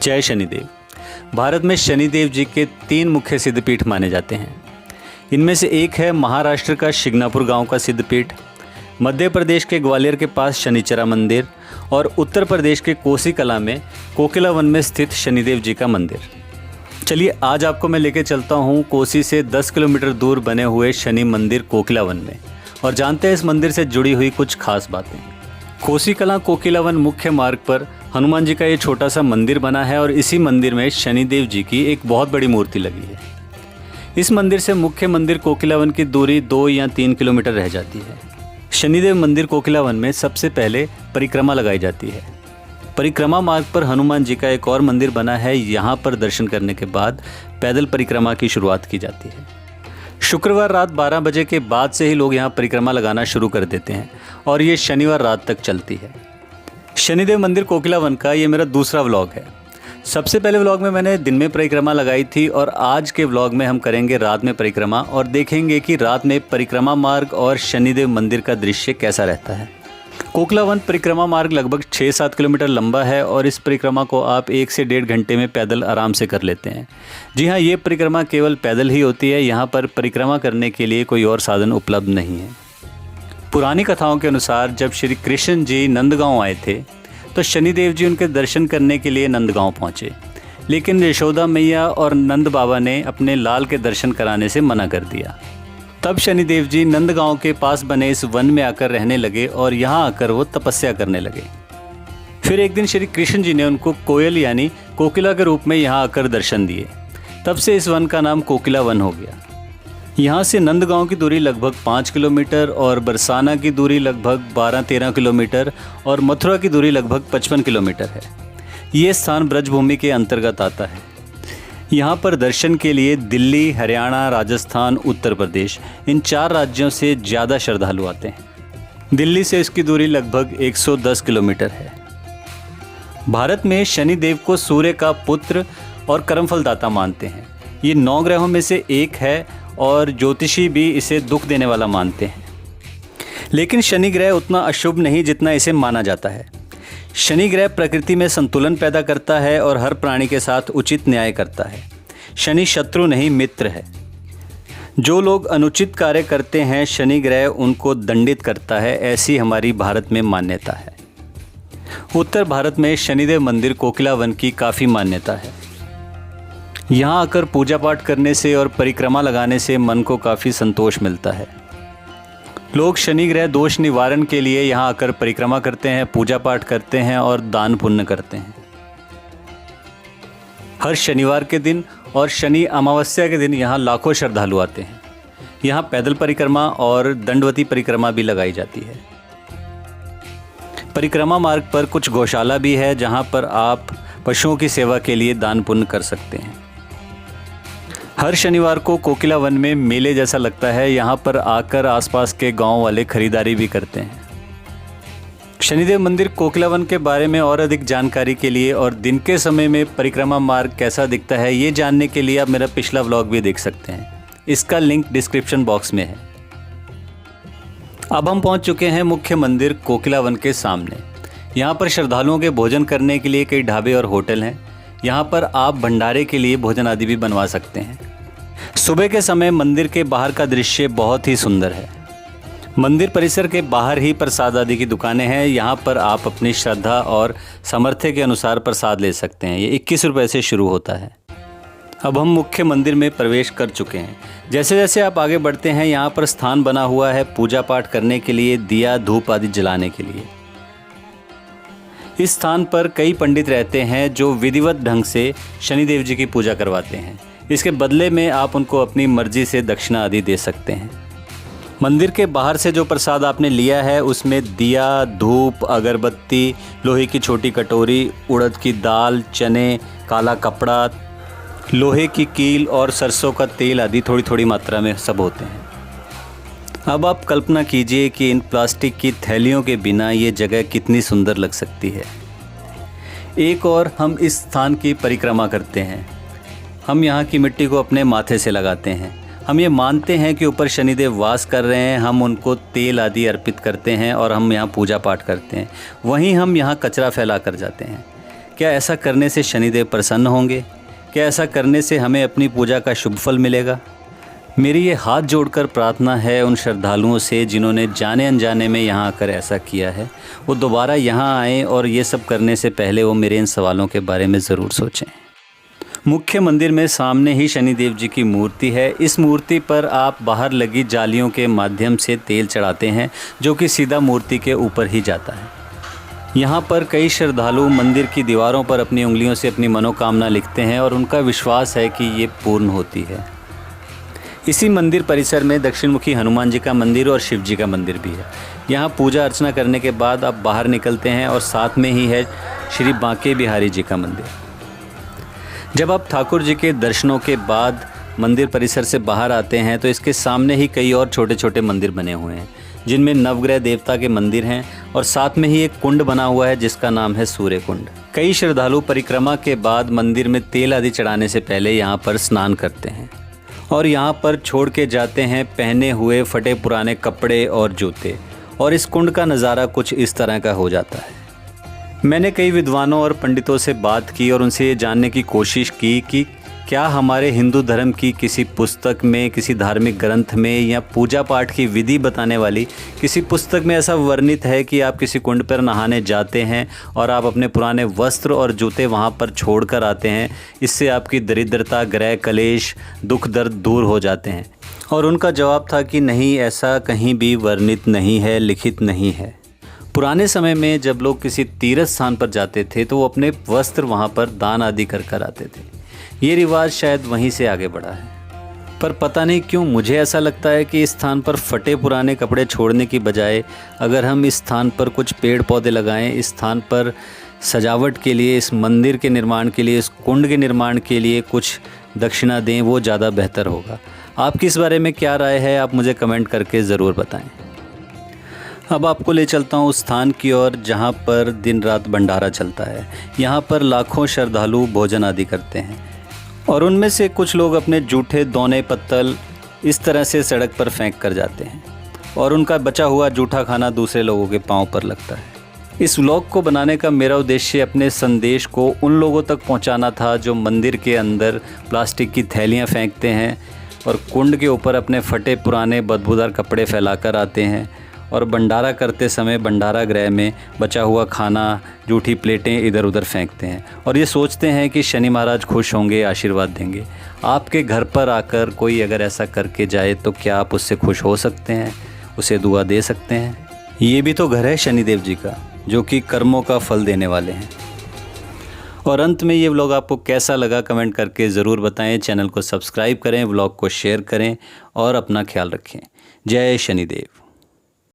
जय शनिदेव। भारत में शनिदेव जी के 3 मुख्य सिद्धपीठ माने जाते हैं। इनमें से एक है महाराष्ट्र का शिग्नापुर गांव का सिद्धपीठ, मध्य प्रदेश के ग्वालियर के पास शनिचरा मंदिर और उत्तर प्रदेश के कोसी कला में कोकिला वन में स्थित शनिदेव जी का मंदिर। चलिए आज आपको मैं लेके चलता हूँ कोसी से 10 किलोमीटर दूर बने हुए शनि मंदिर कोकिला वन में और जानते हैं इस मंदिर से जुड़ी हुई कुछ खास बातें। कोसी कला कोकिला वन मुख्य मार्ग पर हनुमान जी का ये छोटा सा मंदिर बना है और इसी मंदिर में शनिदेव जी की एक बहुत बड़ी मूर्ति लगी है। इस मंदिर से मुख्य मंदिर कोकिला वन की दूरी 2 या 3 किलोमीटर रह जाती है। शनिदेव मंदिर कोकिला वन में सबसे पहले परिक्रमा लगाई जाती है। परिक्रमा मार्ग पर हनुमान जी का एक और मंदिर बना है। यहाँ पर दर्शन करने के बाद पैदल परिक्रमा की शुरुआत की जाती है। शुक्रवार रात 12 बजे के बाद से ही लोग यहाँ परिक्रमा लगाना शुरू कर देते हैं और ये शनिवार रात तक चलती है। शनिदेव मंदिर कोकिला वन का ये मेरा दूसरा व्लॉग है। सबसे पहले व्लॉग में मैंने दिन में परिक्रमा लगाई थी और आज के व्लॉग में हम करेंगे रात में परिक्रमा और देखेंगे कि रात में परिक्रमा मार्ग और शनिदेव मंदिर का दृश्य कैसा रहता है। कोकिला वन परिक्रमा मार्ग लगभग 6-7 किलोमीटर लंबा है और इस परिक्रमा को आप 1 से 1.5 घंटे में पैदल आराम से कर लेते हैं। जी हाँ, ये परिक्रमा केवल पैदल ही होती है। यहाँ पर परिक्रमा करने के लिए कोई और साधन उपलब्ध नहीं है। पुरानी कथाओं के अनुसार जब श्री कृष्ण जी नंदगांव आए थे तो शनिदेव जी उनके दर्शन करने के लिए नंदगांव पहुँचे, लेकिन यशोदा मैया और नंद बाबा ने अपने लाल के दर्शन कराने से मना कर दिया। तब शनिदेव जी नंदगांव के पास बने इस वन में आकर रहने लगे और यहाँ आकर वो तपस्या करने लगे। फिर एक दिन श्री कृष्ण जी ने उनको कोयल यानी कोकिला के रूप में यहाँ आकर दर्शन दिए। तब से इस वन का नाम कोकिला वन हो गया। यहाँ से नंदगांव की दूरी लगभग 5 किलोमीटर और बरसाना की दूरी लगभग 12-13 किलोमीटर और मथुरा की दूरी लगभग 55 किलोमीटर है। ये स्थान ब्रजभूमि के अंतर्गत आता है। यहाँ पर दर्शन के लिए दिल्ली, हरियाणा, राजस्थान, उत्तर प्रदेश इन 4 राज्यों से ज़्यादा श्रद्धालु आते हैं। दिल्ली से इसकी दूरी लगभग 110 किलोमीटर है। भारत में शनिदेव को सूर्य का पुत्र और कर्मफलदाता मानते हैं। ये 9 ग्रहों में से एक है और ज्योतिषी भी इसे दुख देने वाला मानते हैं। लेकिन शनि ग्रह उतना अशुभ नहीं जितना इसे माना जाता है। शनि ग्रह प्रकृति में संतुलन पैदा करता है और हर प्राणी के साथ उचित न्याय करता है। शनि शत्रु नहीं मित्र है। जो लोग अनुचित कार्य करते हैं शनि ग्रह उनको दंडित करता है, ऐसी हमारी भारत में मान्यता है। उत्तर भारत में शनिदेव मंदिर कोकिला वन की काफ़ी मान्यता है। यहाँ आकर पूजा पाठ करने से और परिक्रमा लगाने से मन को काफ़ी संतोष मिलता है। लोग शनि ग्रह दोष निवारण के लिए यहाँ आकर परिक्रमा करते हैं, पूजा पाठ करते हैं और दान पुण्य करते हैं। हर शनिवार के दिन और शनि अमावस्या के दिन यहाँ लाखों श्रद्धालु आते हैं। यहाँ पैदल परिक्रमा और दंडवती परिक्रमा भी लगाई जाती है। परिक्रमा मार्ग पर कुछ गौशाला भी है जहाँ पर आप पशुओं की सेवा के लिए दान पुण्य कर सकते हैं। हर शनिवार को कोकिला वन में मेले जैसा लगता है। यहाँ पर आकर आसपास के गांव वाले खरीदारी भी करते हैं। शनिदेव मंदिर कोकिला वन के बारे में और अधिक जानकारी के लिए और दिन के समय में परिक्रमा मार्ग कैसा दिखता है ये जानने के लिए आप मेरा पिछला व्लॉग भी देख सकते हैं। इसका लिंक डिस्क्रिप्शन बॉक्स में है। अब हम पहुँच चुके हैं मुख्य मंदिर कोकिला वन के सामने। यहाँ पर श्रद्धालुओं के भोजन करने के लिए कई ढाबे और होटल हैं। यहाँ पर आप भंडारे के लिए भोजन आदि भी बनवा सकते हैं। सुबह के समय मंदिर के बाहर का दृश्य बहुत ही सुंदर है। मंदिर परिसर के बाहर ही प्रसाद आदि की दुकानें हैं। यहाँ पर आप अपनी श्रद्धा और सामर्थ्य के अनुसार प्रसाद ले सकते हैं। ये 21 रुपये से शुरू होता है। अब हम मुख्य मंदिर में प्रवेश कर चुके हैं। जैसे जैसे आप आगे बढ़ते हैं यहाँ पर स्थान बना हुआ है पूजा पाठ करने के लिए, दिया धूप आदि जलाने के लिए। इस स्थान पर कई पंडित रहते हैं जो विधिवत ढंग से शनिदेव जी की पूजा करवाते हैं। इसके बदले में आप उनको अपनी मर्जी से दक्षिणा आदि दे सकते हैं। मंदिर के बाहर से जो प्रसाद आपने लिया है उसमें दिया, धूप, अगरबत्ती, लोहे की छोटी कटोरी, उड़द की दाल, चने, काला कपड़ा, लोहे की कील और सरसों का तेल आदि थोड़ी थोड़ी मात्रा में सब होते हैं। अब आप कल्पना कीजिए कि इन प्लास्टिक की थैलियों के बिना ये जगह कितनी सुंदर लग सकती है। एक और हम इस स्थान की परिक्रमा करते हैं। हम यहाँ की मिट्टी को अपने माथे से लगाते हैं। हम ये मानते हैं कि ऊपर शनिदेव वास कर रहे हैं। हम उनको तेल आदि अर्पित करते हैं और हम यहाँ पूजा पाठ करते हैं। वहीं हम यहाँ कचरा फैला कर जाते हैं। क्या ऐसा करने से शनिदेव प्रसन्न होंगे? क्या ऐसा करने से हमें अपनी पूजा का शुभ फल मिलेगा? मेरी ये हाथ जोड़कर प्रार्थना है उन श्रद्धालुओं से जिन्होंने जाने अनजाने में यहाँ आकर ऐसा किया है, वो दोबारा यहाँ आएँ और ये सब करने से पहले वो मेरे इन सवालों के बारे में ज़रूर सोचें। मुख्य मंदिर में सामने ही शनिदेव जी की मूर्ति है। इस मूर्ति पर आप बाहर लगी जालियों के माध्यम से तेल चढ़ाते हैं, जो कि सीधा मूर्ति के ऊपर ही जाता है। यहाँ पर कई श्रद्धालु मंदिर की दीवारों पर अपनी उंगलियों से अपनी मनोकामना लिखते हैं और उनका विश्वास है कि ये पूर्ण होती है। इसी मंदिर परिसर में दक्षिणमुखी हनुमान जी का मंदिर और शिव जी का मंदिर भी है। यहाँ पूजा अर्चना करने के बाद आप बाहर निकलते हैं और साथ में ही है श्री बांके बिहारी जी का मंदिर। जब आप ठाकुर जी के दर्शनों के बाद मंदिर परिसर से बाहर आते हैं तो इसके सामने ही कई और छोटे छोटे मंदिर बने हुए हैं, जिनमें नवग्रह देवता के मंदिर हैं और साथ में ही एक कुंड बना हुआ है जिसका नाम है सूर्य कुंड। कई श्रद्धालु परिक्रमा के बाद मंदिर में तेल आदि चढ़ाने से पहले यहाँ पर स्नान करते हैं और यहाँ पर छोड़ के जाते हैं पहने हुए फटे पुराने कपड़े और जूते, और इस कुंड का नज़ारा कुछ इस तरह का हो जाता है। मैंने कई विद्वानों और पंडितों से बात की और उनसे ये जानने की कोशिश की कि क्या हमारे हिंदू धर्म की किसी पुस्तक में, किसी धार्मिक ग्रंथ में या पूजा पाठ की विधि बताने वाली किसी पुस्तक में ऐसा वर्णित है कि आप किसी कुंड पर नहाने जाते हैं और आप अपने पुराने वस्त्र और जूते वहाँ पर छोड़ कर आते हैं, इससे आपकी दरिद्रता, ग्रह कलेश, दुख दर्द दूर हो जाते हैं। और उनका जवाब था कि नहीं, ऐसा कहीं भी वर्णित नहीं है, लिखित नहीं है। पुराने समय में जब लोग किसी तीर्थ स्थान पर जाते थे तो वो अपने वस्त्र वहाँ पर दान आदि कर आते थे। ये रिवाज शायद वहीं से आगे बढ़ा है, पर पता नहीं क्यों मुझे ऐसा लगता है कि इस स्थान पर फटे पुराने कपड़े छोड़ने की बजाय अगर हम इस स्थान पर कुछ पेड़ पौधे लगाएं, इस स्थान पर सजावट के लिए, इस मंदिर के निर्माण के लिए, इस कुंड के निर्माण के लिए कुछ दक्षिणा दें, वो ज़्यादा बेहतर होगा। आपकी इस बारे में क्या राय है, आप मुझे कमेंट करके ज़रूर बताएं। अब आपको ले चलता हूँ उस स्थान की ओर जहाँ पर दिन रात भंडारा चलता है। यहाँ पर लाखों श्रद्धालु भोजन आदि करते हैं और उनमें से कुछ लोग अपने जूठे दोने पत्तल इस तरह से सड़क पर फेंक कर जाते हैं और उनका बचा हुआ जूठा खाना दूसरे लोगों के पांव पर लगता है। इस व्लॉग को बनाने का मेरा उद्देश्य अपने संदेश को उन लोगों तक पहुंचाना था जो मंदिर के अंदर प्लास्टिक की थैलियां फेंकते हैं और कुंड के ऊपर अपने फटे पुराने बदबूदार कपड़े फैलाकर आते हैं और भंडारा करते समय भंडारा गृह में बचा हुआ खाना, जूठी प्लेटें इधर उधर फेंकते हैं और ये सोचते हैं कि शनि महाराज खुश होंगे, आशीर्वाद देंगे। आपके घर पर आकर कोई अगर ऐसा करके जाए तो क्या आप उससे खुश हो सकते हैं, उसे दुआ दे सकते हैं? ये भी तो घर है शनिदेव जी का, जो कि कर्मों का फल देने वाले हैं। और अंत में ये व्लॉग आपको कैसा लगा कमेंट करके ज़रूर बताएं। चैनल को सब्सक्राइब करें, व्लॉग को शेयर करें और अपना ख्याल रखें। जय शनिदेव।